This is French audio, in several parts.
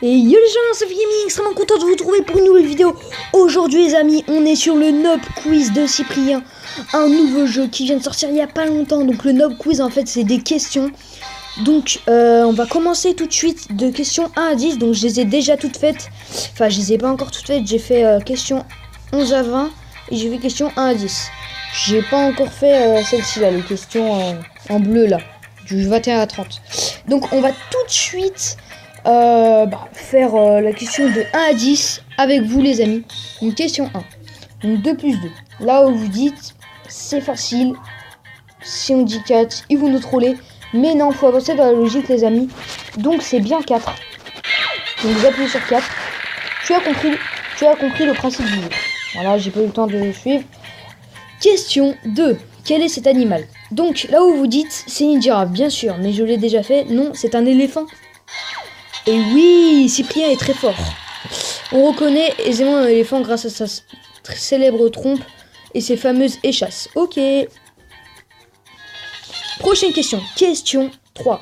Et yo les gens, c'est Fimi, extrêmement content de vous retrouver pour une nouvelle vidéo. Aujourd'hui les amis, on est sur le Nob Quiz de Cyprien. Un nouveau jeu qui vient de sortir il n'y a pas longtemps. Donc le Nob Quiz en fait c'est des questions. Donc on va commencer tout de suite de questions 1 à 10. Donc je les ai déjà toutes faites. Enfin je les ai pas encore toutes faites. J'ai fait questions 11 à 20 et j'ai fait questions 1 à 10. J'ai pas encore fait celle-ci là, les questions en bleu là. Du 21 à 30. Donc on va tout de suite faire la question de 1 à 10 avec vous les amis. Une question 1. Donc 2 plus 2. Là où vous dites c'est facile. Si on dit 4, ils vont nous troller. Mais non, faut avancer dans la logique les amis. Donc c'est bien 4. Donc vous appuyez sur 4. Tu as compris le principe du jeu. Voilà, j'ai pas eu le temps de suivre. Question 2. Quel est cet animal? Donc là où vous dites c'est une girafe, bien sûr, mais je l'ai déjà fait. Non, c'est un éléphant. Et oui, Cyprien est très fort. On reconnaît aisément un éléphant grâce à sa célèbre trompe et ses fameuses échasses. Ok. Prochaine question. Question 3.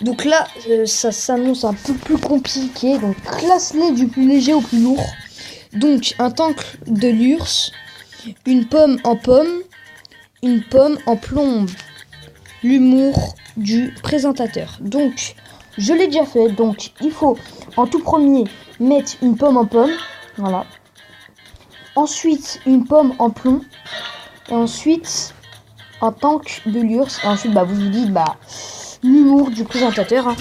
Donc là, ça s'annonce un peu plus compliqué. Donc classe-les du plus léger au plus lourd. Donc un tank de l'URSS, une pomme en pomme, une pomme en plombe. L'humour du présentateur. Donc je l'ai déjà fait, donc il faut en tout premier mettre une pomme en pomme, voilà. Ensuite une pomme en plomb, et ensuite un tank de l'URSS, et ensuite vous vous dites l'humour du présentateur. Hein.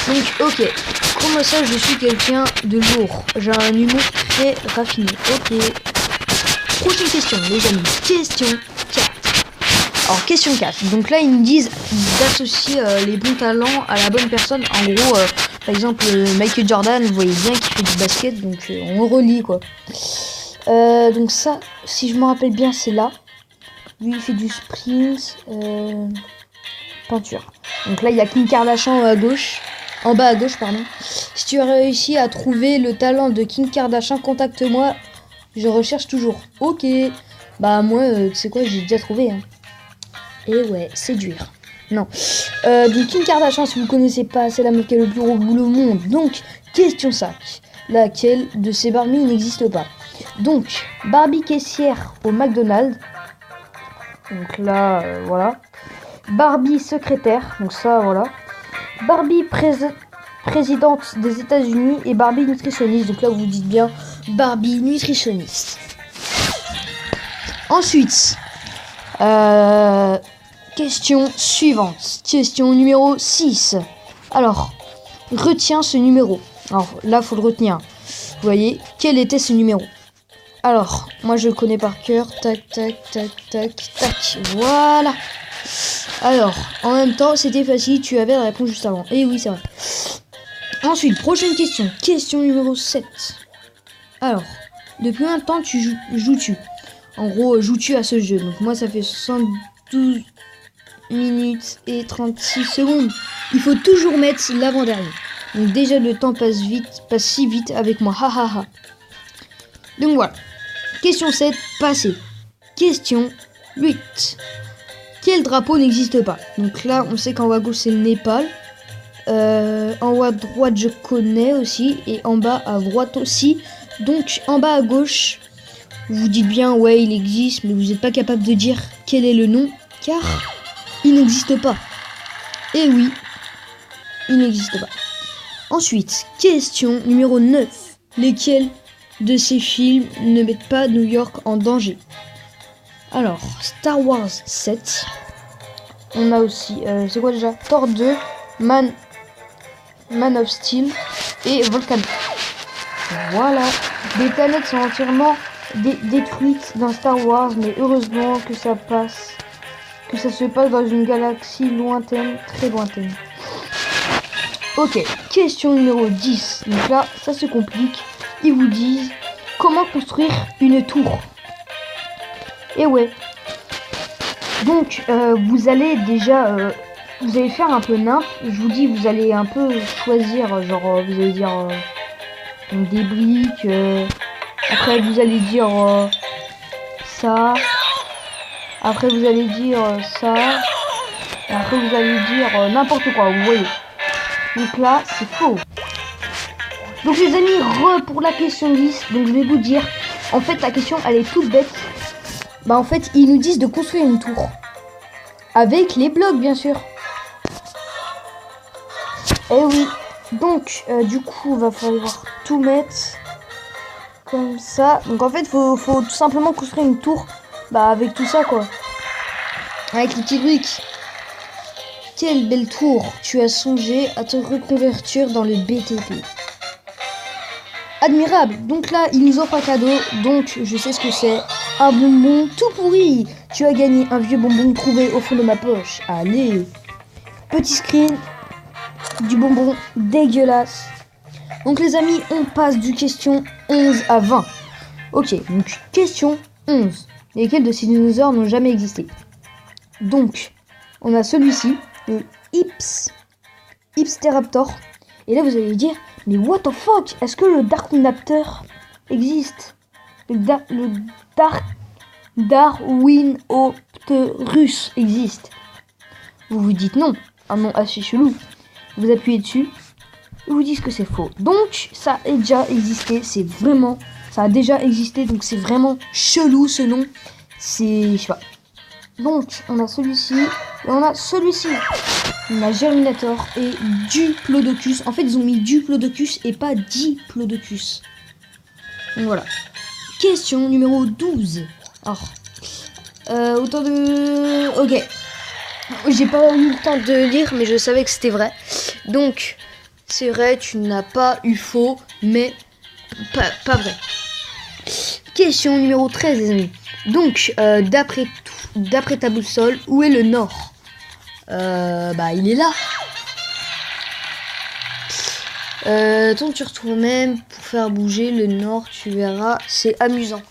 Donc ok, comment ça je suis quelqu'un de lourd, j'ai un humour très raffiné. Ok. Prochaine question les amis, question 4. Alors question 4, donc là ils nous disent d'associer les bons talents à la bonne personne. En gros, par exemple Michael Jordan, vous voyez bien qu'il fait du basket, donc on relie quoi. Donc ça, si je me rappelle bien, c'est là. Lui il fait du sprint, peinture. Donc là il y a Kim Kardashian en bas à gauche pardon. Si tu as réussi à trouver le talent de Kim Kardashian, contacte-moi, je recherche toujours. Ok, moi tu sais quoi, j'ai déjà trouvé hein. Et ouais, séduire. Non. Donc Kim Kardashian, si vous connaissez pas, c'est la meuf qui a le plus gros boulot au monde. Donc, question 5. Laquelle de ces Barbies n'existe pas? Donc, Barbie caissière au McDonald's. Donc là, voilà. Barbie secrétaire. Donc ça, voilà. Barbie présidente des États-Unis et Barbie nutritionniste. Donc là, vous dites bien Barbie nutritionniste. Ensuite, question suivante. Question numéro 6. Alors, retiens ce numéro. Alors là, faut le retenir. Vous voyez, quel était ce numéro? Alors, moi je le connais par cœur. Tac, tac, tac, tac, tac. Voilà. Alors, en même temps, c'était facile. Tu avais la réponse juste avant. Et oui, c'est vrai. Ensuite, prochaine question. Question numéro 7. Alors, depuis combien de temps joues-tu? En gros, joues-tu à ce jeu? Donc moi, ça fait 72 minutes et 36 secondes. Il faut toujours mettre l'avant-dernier. Donc déjà, le temps passe si vite avec moi. Ha ha ha. Donc voilà. Question 7, passé. Question 8. Quel drapeau n'existe pas? Donc là, on sait qu'en haut à gauche, c'est le Népal. En haut à droite, je connais aussi. Et en bas à droite aussi. Donc en bas à gauche, vous dites bien, ouais, il existe, mais vous n'êtes pas capable de dire quel est le nom, car il n'existe pas. Et oui, il n'existe pas. Ensuite, question numéro 9. Lesquels de ces films ne mettent pas New York en danger? Alors, Star Wars 7. On a aussi, c'est quoi déjà? Thor 2, Man of Steel et Volcano. Voilà, des planètes sont entièrement détruites dans Star Wars, mais heureusement que ça se passe dans une galaxie lointaine, très lointaine. Ok, question numéro 10. Donc là, ça se complique. Ils vous disent comment construire une tour. Et ouais. Donc, vous allez déjà... vous allez faire un peu nimp. Je vous dis, vous allez un peu choisir, genre, vous allez dire... des briques. Après, vous allez dire ça. Après, vous allez dire ça. Et après, vous allez dire n'importe quoi, vous voyez. Donc là, c'est faux. Donc les amis, pour la question 10, donc je vais vous dire, en fait la question elle est toute bête. Bah en fait ils nous disent de construire une tour. Avec les blocs bien sûr. Eh oui. Donc du coup va falloir tout mettre comme ça. Donc en fait faut tout simplement construire une tour. Bah avec tout ça quoi. Avec les petits trucs. Quelle belle tour. Tu as songé à te reconvertir dans le BTP. Admirable. Donc là, il nous offre un cadeau. Donc, je sais ce que c'est. Un bonbon tout pourri. Tu as gagné un vieux bonbon trouvé au fond de ma poche. Allez. Petit screen du bonbon dégueulasse. Donc, les amis, on passe du question 11 à 20. Ok, donc question 11. Lesquels de ces dinosaures n'ont jamais existé? Donc, on a celui-ci, le Ipsteraptor. Et là, vous allez dire... Mais what the fuck? Est-ce que le Darwinaptor existe? Le Darwinopterus existe? Vous vous dites non. Un nom assez chelou. Vous appuyez dessus. Ils vous disent que c'est faux. Donc, ça a déjà existé. C'est vraiment... Ça a déjà existé. Donc, c'est vraiment chelou ce nom. C'est... Je sais pas. Donc, on a celui-ci. Et on a celui-ci. On a Germinator et Diplodocus. En fait, ils ont mis Diplodocus et pas Diplodocus. Donc voilà. Question numéro 12. Alors, autant de... Ok. J'ai pas eu le temps de lire, mais je savais que c'était vrai. Donc, c'est vrai, tu n'as pas eu faux, mais pas vrai. Question numéro 13, les amis. Donc, d'après ta boussole, où est le nord? Bah il est là. Tourne sur toi-même pour faire bouger le nord, tu verras, c'est amusant.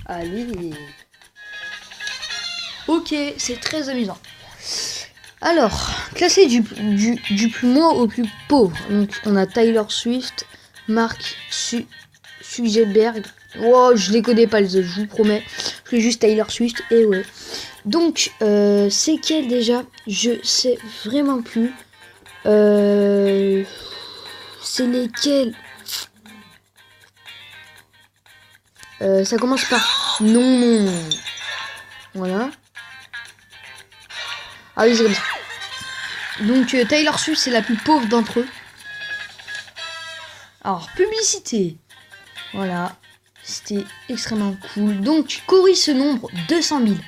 Allez. Ok, c'est très amusant. Alors, classé du plus moins au plus pauvre. Donc on a Taylor Swift, Mark Zuckerberg. Oh, je les connais pas les autres, je vous promets. Je fais juste Taylor Swift et ouais. Donc, c'est quel déjà? Je sais vraiment plus. C'est lesquels? Ça commence par non. Voilà. Ah oui, c'est comme ça. Donc, Taylor Swift, c'est la plus pauvre d'entre eux. Alors, publicité. Voilà. C'était extrêmement cool. Donc, corrige ce nombre 200 000.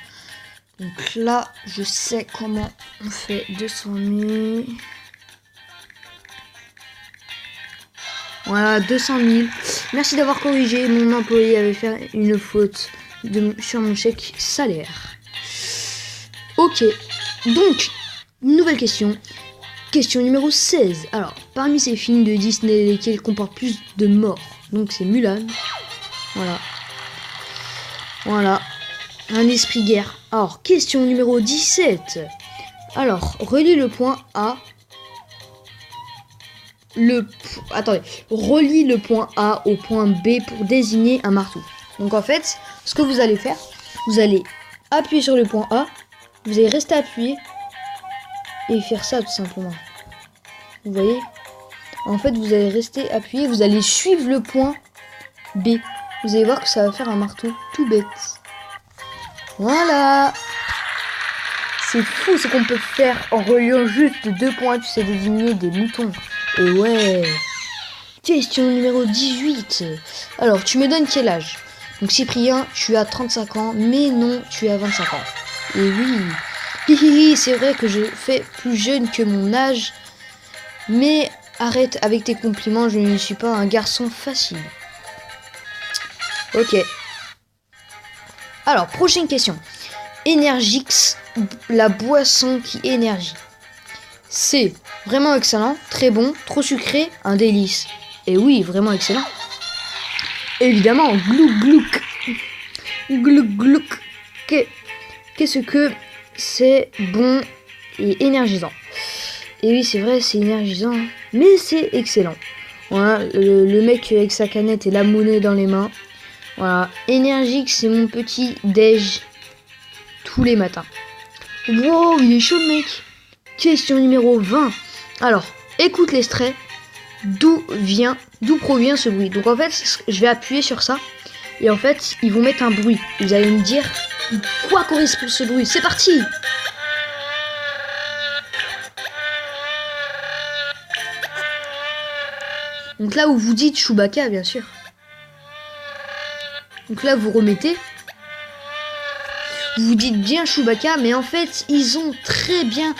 Donc là, je sais comment on fait 200 000. Voilà, 200 000. Merci d'avoir corrigé. Mon employé avait fait une faute sur mon chèque salaire. Ok. Donc, nouvelle question. Question numéro 16. Alors, parmi ces films de Disney, lesquels comportent plus de morts? Donc, c'est Mulan. Voilà. Un esprit guerre. Alors, question numéro 17. Alors, relie le point A. Relie le point A au point B pour désigner un marteau. Donc en fait, ce que vous allez faire, vous allez appuyer sur le point A, vous allez rester appuyé et faire ça tout simplement. Vous voyez? En fait, vous allez rester appuyé, vous allez suivre le point B. Vous allez voir que ça va faire un marteau tout bête. Voilà. C'est fou ce qu'on peut faire en reliant juste 2 points, tu sais désigner des moutons. Et ouais. Question numéro 18. Alors, tu me donnes quel âge? Donc Cyprien, tu as 35 ans, mais non, tu as 25 ans. Et oui. Hihihi, c'est vrai que je fais plus jeune que mon âge. Mais arrête avec tes compliments, je ne suis pas un garçon facile. Ok. Alors, prochaine question. Energix, la boisson qui énergie. C'est vraiment excellent, très bon, trop sucré, un délice. Et oui, vraiment excellent. Évidemment, glouk glouk. Glouk glouk. Qu'est-ce que c'est bon et énergisant. Et oui, c'est vrai, c'est énergisant, mais c'est excellent. Voilà, le mec avec sa canette et la monnaie dans les mains. Voilà, Energix, c'est mon petit déj tous les matins. Wow, il est chaud le mec. Question numéro 20. Alors, écoute l'extrait, d'où provient ce bruit. Donc en fait, je vais appuyer sur ça et en fait, ils vont mettre un bruit. Vous allez me dire quoi correspond ce bruit. C'est parti. Donc là où vous dites Chewbacca, bien sûr. Donc là, vous remettez. Vous dites bien Chewbacca, mais en fait, ils ont très bien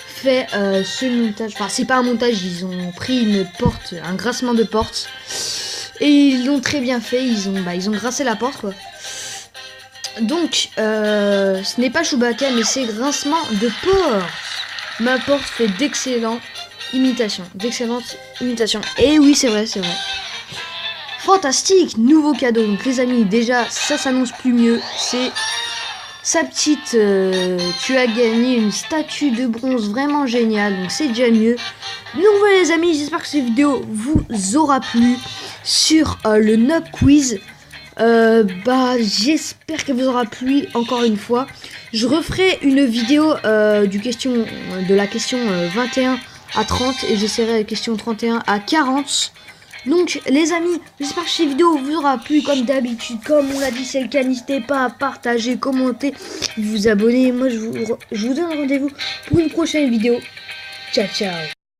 fait ce montage. Enfin, c'est pas un montage, ils ont pris une porte, un grincement de porte. Et ils l'ont très bien fait, ils ont grincé la porte, quoi. Donc, ce n'est pas Chewbacca, mais c'est grincement de porte. Ma porte fait d'excellentes imitations. Et oui, c'est vrai, c'est vrai. Fantastique, nouveau cadeau. Donc les amis, déjà, ça s'annonce plus mieux. C'est sa petite... tu as gagné une statue de bronze vraiment géniale. Donc c'est déjà mieux. Donc voilà les amis, j'espère que cette vidéo vous aura plu sur le Nob Quiz. J'espère qu'elle vous aura plu encore une fois. Je referai une vidéo de la question 21 à 30 et j'essaierai la question 31 à 40. Donc les amis, j'espère que cette vidéo vous aura plu comme d'habitude. Comme on l'a dit, c'est le cas, n'hésitez pas à partager, commenter, vous abonner. Moi je vous donne rendez-vous pour une prochaine vidéo. Ciao ciao.